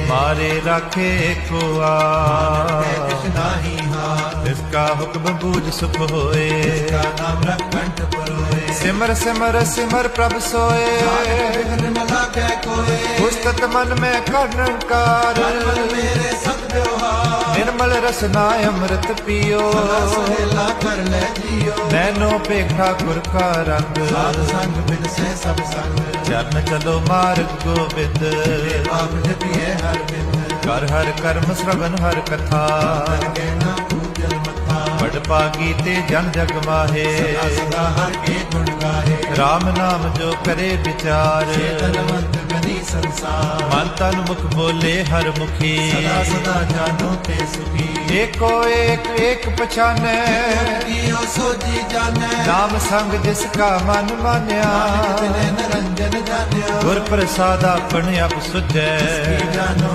मारे राखे कोआ नाही हार इसका हुक्म बूझ सुख होए का नाम रख कंठ परोए सिमर सिमर सिमर प्रभ सोए निर्मला कै कोय पुस्तक मन में कर्णकार मन मेरे सत व्यवहार निर्मल रसना अमृत पियो सुहेला कर ले जियो नैनो पेखा गुर का रंग साध संग बिन से सब संग चरण चलो मार्ग गोविंद पाप जपिए हर बिंद कर हर कर्म श्रवण हर कथा कहना पूजल मथा बड़ पागी ते जन जग माहे सदा हर के गुण गाहे राम नाम जो करे विचार धनवंत गति संसार मन तन मुख बोले हर मुखी सदा सदा जानो ते सुखी एको एक एक पछाने कियो सो जी जाने नाम संग जिसका मन मान्या तिने निरंजन जान्या गुर प्रसाद अपन अब सुझै जानो